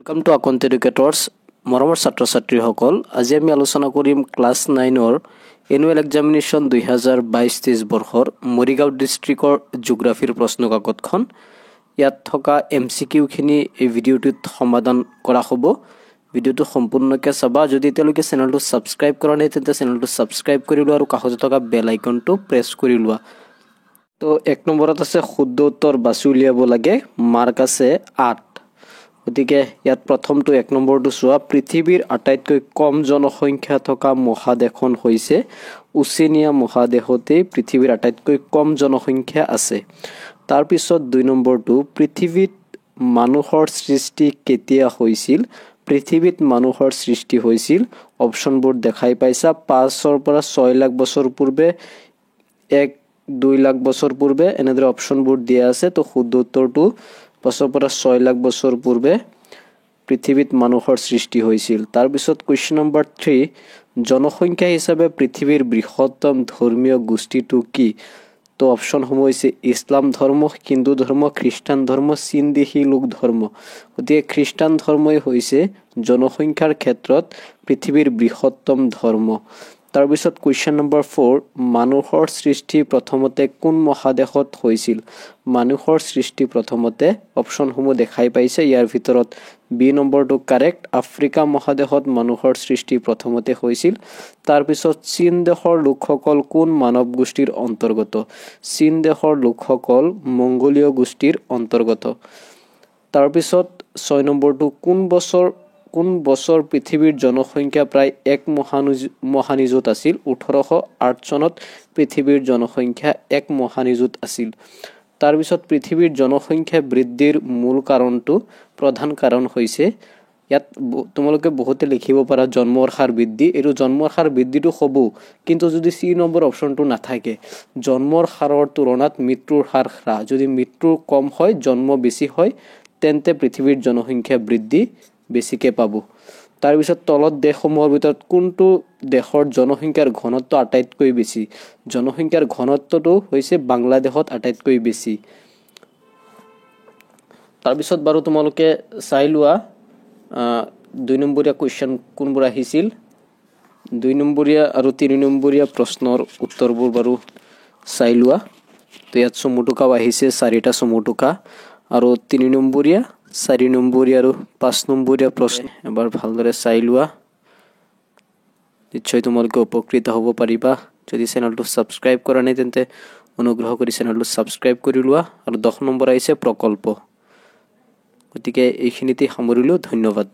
Welcome to Account Educators. মৰমৰ ছাত্ৰ ছাত্ৰীসকল, আজি আমি আলোচনা কৰিম ক্লাছ 9ৰ এনুৱেল এক্সামিনেশ্যন 2022-23 বৰ্ষৰ মৰিগাঁও ডিষ্ট্ৰিক্টৰ জিঅ'গ্ৰাফিৰ প্ৰশ্ন কাকতখন ইয়াত থকা MCQ খিনি এই ভিডিঅ'টোত সমাধান কৰা হ'ব। ভিডিঅ'টো সম্পূৰ্ণকৈ চাবা। যদি তেওঁলোকে চেনেলটো সাবস্ক্ৰাইব কৰা নাই তেন্তে চেনেলটো সাবস্ক্ৰাইব কৰি লোৱা আৰু কাষত থকা বেল আইকনটো প্ৰেছ কৰি লোৱা। তো 1 নম্বৰত আছে শুদ্ধ উত্তৰ বাছি উলিয়াব লাগে, মাৰ্ক আছে 8। গতিকে ইয়াত প্ৰথমটো 1 নম্বৰটো চোৱা, পৃথিৱীৰ আটাইতকৈ কম জনসংখ্যা থকা মহাদেশখন হৈছে ওচেনিয়া মহাদেশতে পৃথিৱীৰ আটাইতকৈ কম জনসংখ্যা আছে। তাৰ পিছত 2 নম্বৰটো পৃথিৱীত মানুহৰ সৃষ্টি কেতিয়া হৈছিল? পৃথিৱীত মানুহৰ সৃষ্টি হৈছিল অপচনবোৰ দেখাই পাইছা, 5ৰ পৰা 6 লাখ বছৰ পূৰ্বে, 1-2 লাখ বছৰ পূৰ্বে, এনেদৰে অপচনবোৰ দিয়া আছে। তো শুদ্ধ উত্তৰটো 5ৰ পৰা 6 লাখ বছৰ পূৰ্বে পৃথিৱীত মানুহৰ সৃষ্টি হৈছিল। তাৰ পিছত কোৱেশ্চন নম্বৰ 3, জনসংখ্যা হিচাপে পৃথিৱীৰ বৃহত্তম ধৰ্মীয় গোষ্ঠীটো কি? তো অপচনসমূহ হৈছে ইছলাম ধৰ্ম, হিন্দু ধৰ্ম, খ্ৰীষ্টান ধৰ্ম, চীন দেশী লোক ধৰ্ম। গতিকে খ্ৰীষ্টান ধৰ্মই হৈছে জনসংখ্যাৰ ক্ষেত্ৰত পৃথিৱীৰ বৃহত্তম ধৰ্ম। তাৰ পিছত কোৱেশ্চন নম্বৰ 4, মানুহৰ সৃষ্টি প্ৰথমতে কোন মহাদেশত হৈছিল? মানুহৰ সৃষ্টি প্ৰথমতে অপচনসমূহ দেখাই পাইছে, ইয়াৰ ভিতৰত বি নম্বৰটো কাৰেক্ট, আফ্ৰিকা মহাদেশত মানুহৰ সৃষ্টি প্ৰথমতে হৈছিল। তাৰ পিছত চীন দেশৰ লোকসকল কোন মানৱ গোষ্ঠীৰ অন্তৰ্গত? চীন দেশৰ লোকসকল মংগোলীয় গোষ্ঠীৰ অন্তৰ্গত। তাৰ পিছত 6 নম্বৰটো কোন বছৰ পৃথিৱীৰ জনসংখ্যা প্ৰায় 1 মহানিযুত আছিল? 1808 চনত পৃথিৱীৰ জনসংখ্যা 1 মহানিযুত আছিল। তাৰ পিছত পৃথিৱীৰ জনসংখ্যা বৃদ্ধিৰ মূল কাৰণটো, প্ৰধান কাৰণ হৈছে, ইয়াত তোমালোকে বহুতে লিখিব পাৰা জন্মৰ হাৰ বৃদ্ধি। এইটো জন্মৰ হাৰ বৃদ্ধিটো হ'ব, কিন্তু যদি চি নম্বৰ অপচনটো নাথাকে, জন্মৰ হাৰৰ তুলনাত মৃত্যুৰ হাৰ হ্ৰাস, যদি মৃত্যু কম হয় জন্ম বেছি হয় তেন্তে পৃথিৱীৰ জনসংখ্যা বৃদ্ধি বেছিকৈ পাব। তাৰপিছত তলত দেশসমূহৰ ভিতৰত কোনটো দেশৰ জনসংখ্যাৰ ঘনত্ব আটাইতকৈ বেছি? জনসংখ্যাৰ ঘনত্বটো হৈছে বাংলাদেশত আটাইতকৈ বেছি। তাৰপিছত বাৰু তোমালোকে চাই লোৱা 2 নম্বৰীয়া কুৱেশ্যন কোনবোৰ আহিছিল। 2 নম্বৰীয়া আৰু 3 নম্বৰীয়া প্ৰশ্নৰ উত্তৰবোৰ বাৰু চাই লোৱা। তো ইয়াত চমুটোকাও আহিছে, 4টা চমুটোকা, আৰু 3 নম্বৰীয়া, 4 নম্বৰীয়া আৰু 5 নম্বৰীয়া প্ৰশ্ন এবাৰ ভালদৰে চাই লোৱা। নিশ্চয় তোমালোকে উপকৃত হ'ব পাৰিবা। যদি চেনেলটো সাবস্ক্ৰাইব কৰা নাই তেন্তে অনুগ্ৰহ কৰি চেনেলটো সাবস্ক্ৰাইব কৰি লোৱা। আৰু 10 নম্বৰ আহিছে প্ৰকল্প। গতিকে এইখিনিতে সামৰিলোঁ। ধন্যবাদ।